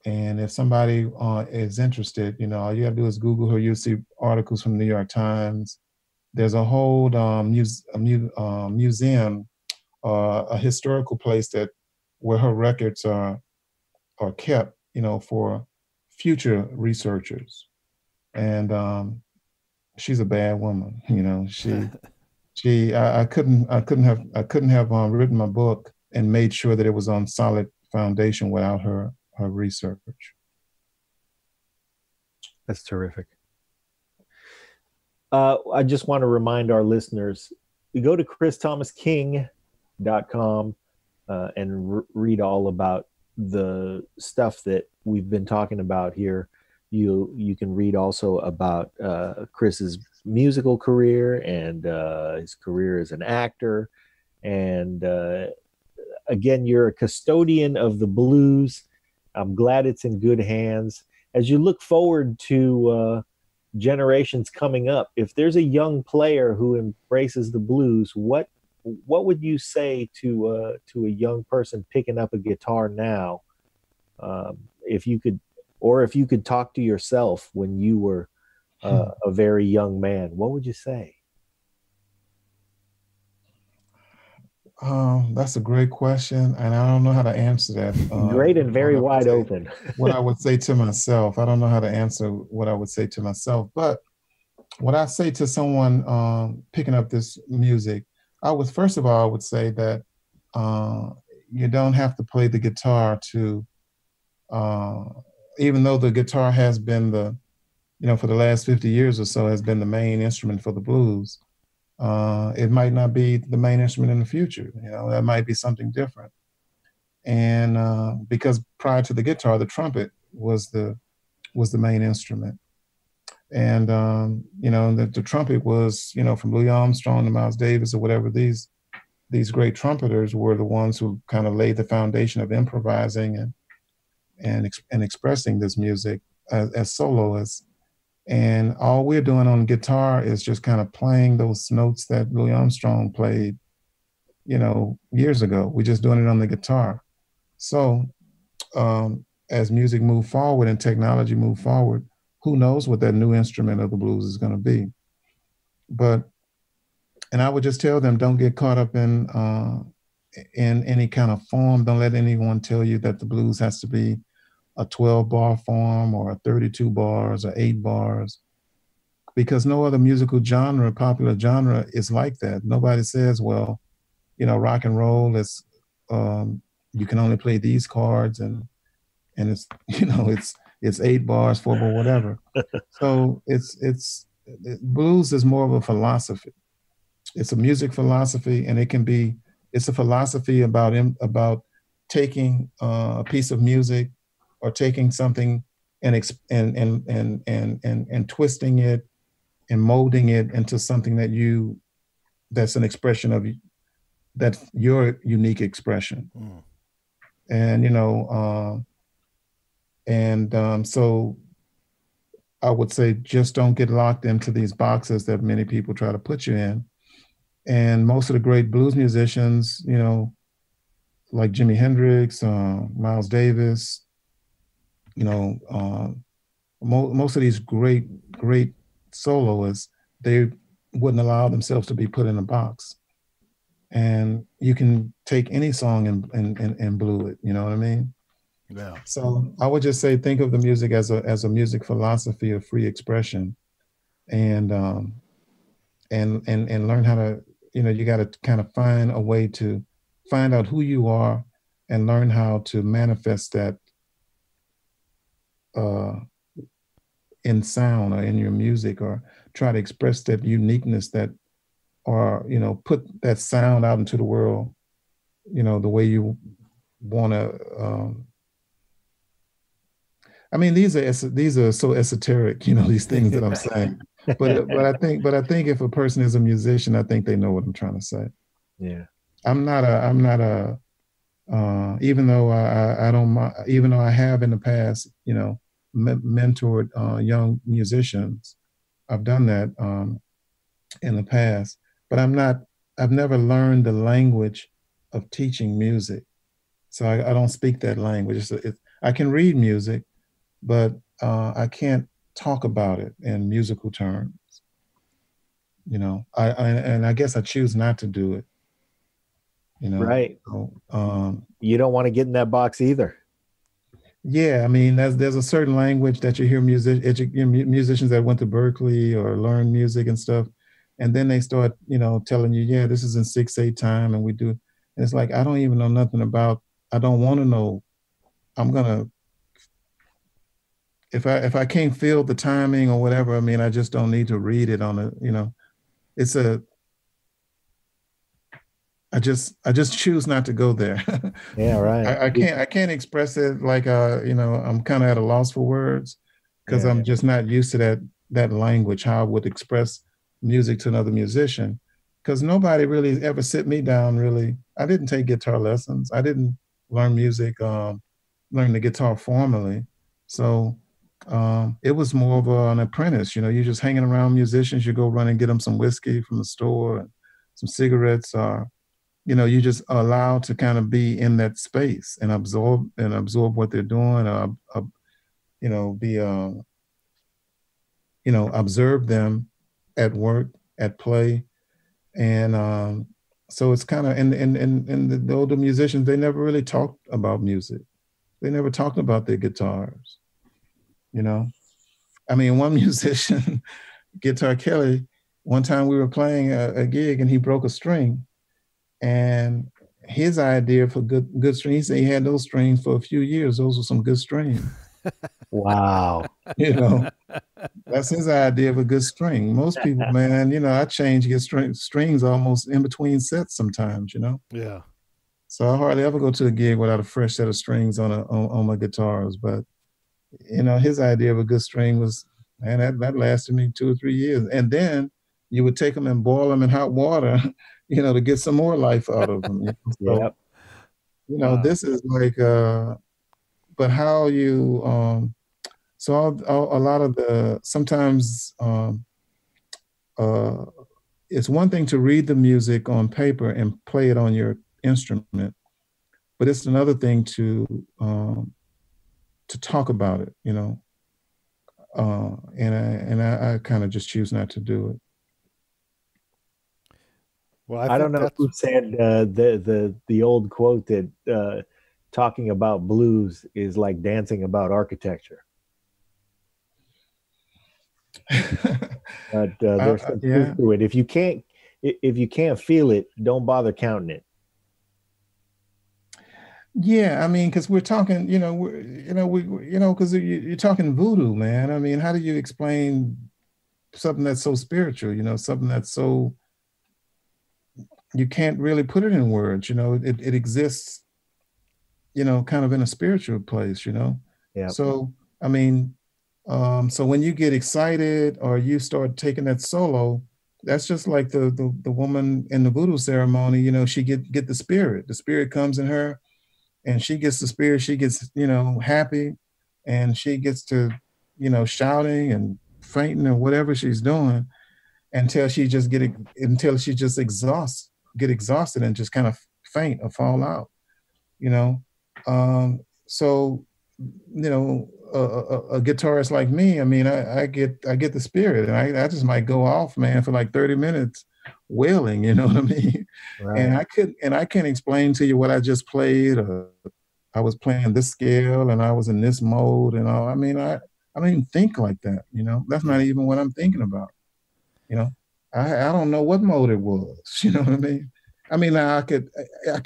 And if somebody is interested, all you have to do is Google her. You'll see articles from the New York Times. There's a whole museum, a historical place where her records are kept, for future researchers. And she's a bad woman. You know, I couldn't have written my book and made sure that it was on solid foundation without her research. That's terrific. I just want to remind our listeners, you go to christhomasking.com and read all about the stuff that we've been talking about here. You can read also about Chris's musical career and his career as an actor. And again, you're a custodian of the blues. I'm glad it's in good hands. As you look forward to generations coming up, if there's a young player who embraces the blues, what would you say to a young person picking up a guitar now, if you could talk to yourself when you were a very young man, what would you say? That's a great question, and I don't know how to answer that. Great and very wide open. What I would say to myself, I don't know how to answer what I would say to myself, but what I say to someone picking up this music, first of all, I would say that you don't have to play the guitar to, even though the guitar has been for the last 50 years or so, has been the main instrument for the blues. It might not be the main instrument in the future. That might be something different. And because prior to the guitar, the trumpet was the main instrument. And the trumpet was, from Louis Armstrong to Miles Davis or whatever, these great trumpeters were the ones who kind of laid the foundation of improvising and expressing this music as soloists. And all we're doing on guitar is just kind of playing those notes that Louis Armstrong played, years ago. We're just doing it on the guitar. So as music moved forward and technology moved forward, who knows what that new instrument of the blues is going to be. And I would just tell them, don't get caught up in any kind of form. Don't let anyone tell you that the blues has to be a 12-bar form or a 32 bars or 8 bars, because no other musical genre, popular genre, is like that. Nobody says, well, rock and roll is, you can only play these chords and it's, it's 8 bars, 4 bars, whatever. So blues is more of a philosophy. It's a music philosophy, and it's a philosophy about taking a piece of music or taking something and twisting it and molding it into something that's an expression of that's your unique expression. And so I would say, just don't get locked into these boxes that many people try to put you in. And most of the great blues musicians, like Jimi Hendrix, Miles Davis, most of these great soloists, they wouldn't allow themselves to be put in a box. And you can take any song and blue it, you know what I mean? Yeah. So I would just say, think of the music as a music philosophy of free expression, and learn how to, you got to kind of find a way to find out who you are and learn how to manifest that in sound or in your music, or try to express that uniqueness or put that sound out into the world, the way you want to. These are so esoteric, these things that I'm saying. But I think if a person is a musician, I think they know what I'm trying to say. Yeah. I'm not a even though I have in the past, mentored young musicians. I've done that in the past, but I've never learned the language of teaching music. So I don't speak that language. I can read music, but I can't talk about it in musical terms. I guess I choose not to do it. Right. So, you don't want to get in that box either. Yeah, I mean, there's a certain language that you hear musicians that went to Berkeley or learn music and stuff, and then they start, telling you, yeah, this is in 6/8 time, and we do. And it's like I don't even know nothing about. I don't want to know. I'm gonna if I can't feel the timing or whatever. I mean, I just don't need to read it on a. It's a. I just choose not to go there. Yeah, right. I can't express it like I'm kind of at a loss for words because Yeah. I'm just not used to that language, how I would express music to another musician. Because nobody really ever sit me down, really. I didn't take guitar lessons. I didn't learn music, learn the guitar formally. So it was more of an apprentice. You're just hanging around musicians. You go run and get them some whiskey from the store and some cigarettes, you just are allowed to kind of be in that space and absorb what they're doing, observe them at work, at play. And so it's kind of, and the older musicians, they never really talked about music. They never talked about their guitars, I mean, one musician, Guitar Kelly, one time we were playing a gig and he broke a string. And his idea for good strings, he said he had those strings for a few years. Those were some good strings. Wow. That's his idea of a good string. Most people, man, I change strings almost in between sets sometimes, Yeah. So I hardly ever go to a gig without a fresh set of strings on my guitars. But, his idea of a good string was, man, that lasted me 2 or 3 years. And then you would take them and boil them in hot water, to get some more life out of them. So, Yep. This is like, but how you, so a lot of sometimes it's one thing to read the music on paper and play it on your instrument, but it's another thing to talk about it, and I kind of just choose not to do it. Well, I don't know who said the old quote that talking about blues is like dancing about architecture. But there's some truth to it. If you can't feel it, don't bother counting it. Yeah, I mean, because we're talking, because you're talking voodoo, man. I mean, how do you explain something that's so spiritual? Something that's so. You can't really put it in words, it exists, kind of in a spiritual place, Yeah. So, I mean, so when you get excited or you start taking that solo, that's just like the woman in the voodoo ceremony, she get the spirit comes in her and she gets the spirit, she gets, happy and she gets to, shouting and fainting or whatever she's doing until she just get exhausted and just kind of faint or fall out, so a guitarist like me, I mean, I get the spirit and I just might go off, man, for like 30 minutes wailing, you know what I mean? Right. And I can't explain to you what I just played, or I was playing this scale and I was in this mode and all. I mean, I don't even think like that, that's not even what I'm thinking about, I don't know what mode it was. You know what I mean? I mean, I could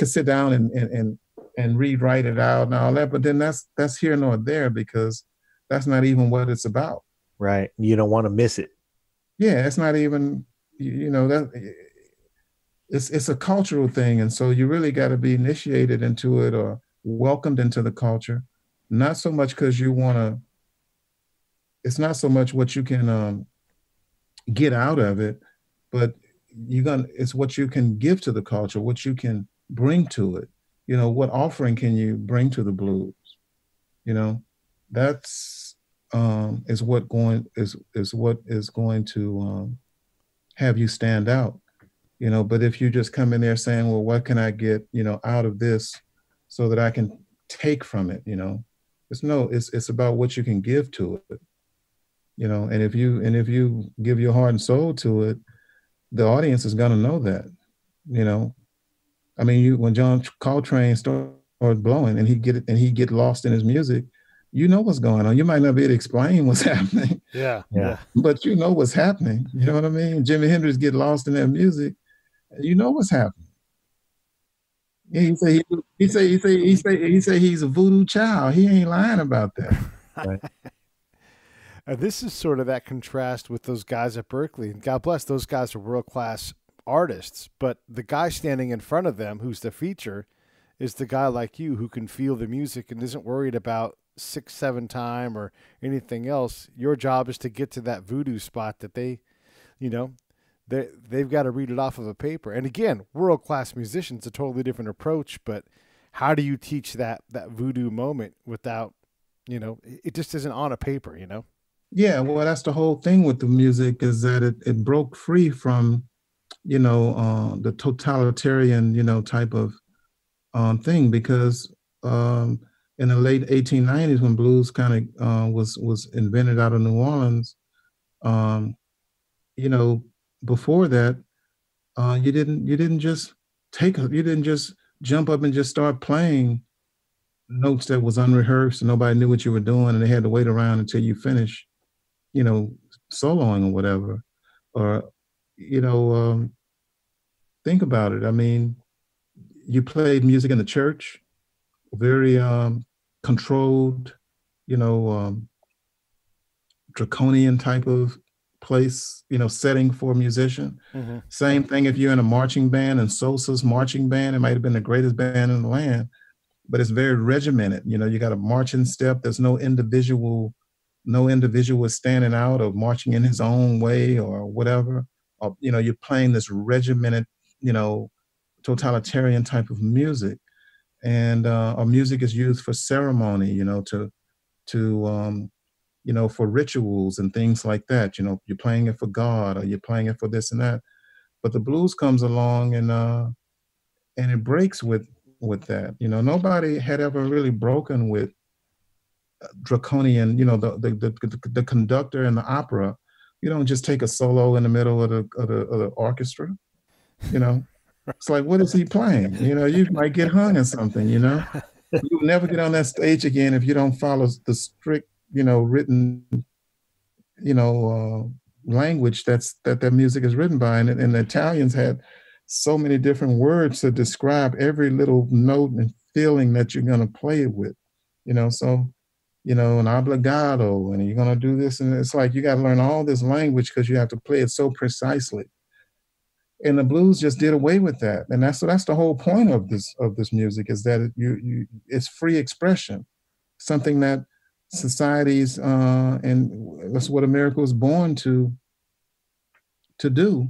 sit down and rewrite it out and all that, but then that's here nor there because that's not even what it's about. Right. You don't want to miss it. Yeah, it's not even, that it's a cultural thing. And so you really got to be initiated into it or welcomed into the culture. Not so much because you want to, it's not so much what you can get out of it, but it's what you can give to the culture, what you can bring to it. What offering can you bring to the blues? That's is what is going to have you stand out. But if you just come in there saying, well, what can I get, out of this so that I can take from it, it's about what you can give to it. And if you give your heart and soul to it, the audience is going to know that, I mean, when John Coltrane started blowing and he get lost in his music, you know what's going on. You might not be able to explain what's happening, Yeah. but you know what's happening. You know what I mean? Jimi Hendrix get lost in that music. You know what's happening. Yeah, he say he's a voodoo child. He ain't lying about that. Right. This is sort of that contrast with those guys at Berkeley. And God bless, those guys are world-class artists. But the guy standing in front of them, who's the feature, is the guy like you who can feel the music and isn't worried about 6/7 time or anything else. Your job is to get to that voodoo spot that they've got to read it off of a paper. And again, world-class musicians, a totally different approach. But how do you teach that voodoo moment without, it just isn't on a paper, Yeah, well, that's the whole thing with the music, is that it broke free from, the totalitarian, type of thing, because in the late 1890s, when blues kind of was invented out of New Orleans, before that, you didn't just jump up and just start playing notes that was unrehearsed and nobody knew what you were doing, and they had to wait around until you finish, soloing or whatever. Or, think about it. I mean, you played music in the church, very controlled, draconian type of place, setting for a musician. Mm-hmm. Same thing if you're in a marching band, and Sosa's marching band, it might have been the greatest band in the land, but it's very regimented. You got a marching step. There's no individual is standing out or marching in his own way or whatever. Or, you're playing this regimented, totalitarian type of music. And our music is used for ceremony, for rituals and things like that. You're playing it for God, or you're playing it for this and that. But the blues comes along and it breaks with that. Nobody had ever really broken with draconian. The conductor in the opera, you don't just take a solo in the middle of the orchestra. It's like, what is he playing? You might get hung or something. You'll never get on that stage again if you don't follow the strict, written, language that music is written by. And the Italians had so many different words to describe every little note and feeling that you're going to play it with, so, an obligato, and you're going to do this. And it's like, you got to learn all this language because you have to play it so precisely. And the blues just did away with that. And that's the whole point of this music, is that it's free expression, something that societies, and that's what America was born to do,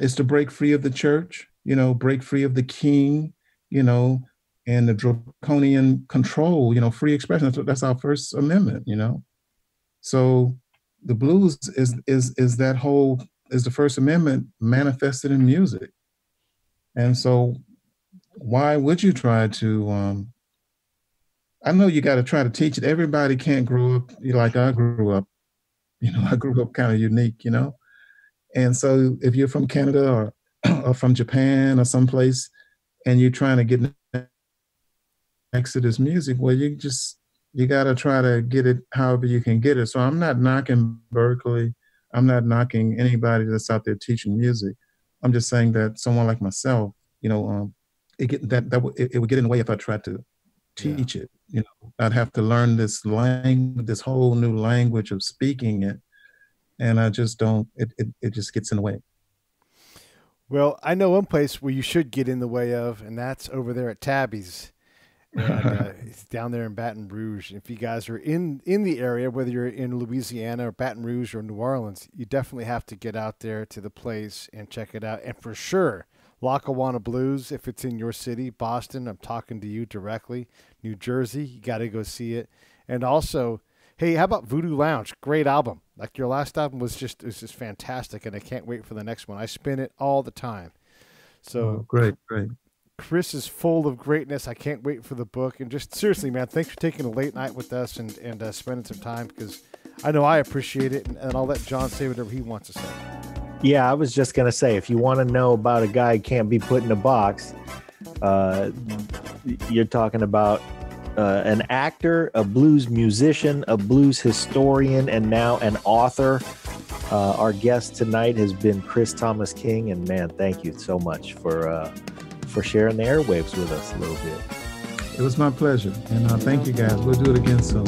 is to break free of the church, break free of the king, and the draconian control, free expression. That's our First Amendment, So the blues is the First Amendment manifested in music. And so why would you try to, I know you got to try to teach it. Everybody can't grow up like I grew up. I grew up kind of unique, And so if you're from Canada or from Japan or someplace, and you're trying to get next to this music, well, you got to try to get it however you can get it. So I'm not knocking Berkeley. I'm not knocking anybody that's out there teaching music. I'm just saying that someone like myself, it would get in the way if I tried to teach it. I'd have to learn this whole new language of speaking it, and I just don't. It just gets in the way. Well, I know one place where you should get in the way of, and that's over there at Tabby's. And, it's down there in Baton Rouge. If you guys are in the area, whether you're in Louisiana or Baton Rouge or New Orleans, you definitely have to get out there to the place and check it out. And for sure, Lackawanna Blues, if it's in your city, Boston, I'm talking to you directly. New Jersey, you got to go see it. And also, hey, how about Voodoo Lounge? Great album. Like your last album was just fantastic, and I can't wait for the next one. I spin it all the time. So great. Chris is full of greatness. I can't wait for the book. And just seriously, man, thanks for taking a late night with us and spending some time, because I know I appreciate it. And I'll let John say whatever he wants to say. Yeah, I was just going to say, if you want to know about a guy who can't be put in a box, you're talking about an actor, a blues musician, a blues historian, and now an author. Our guest tonight has been Chris Thomas King, and man, thank you so much for sharing the airwaves with us a little bit. It was my pleasure, and thank you guys. We'll do it again soon.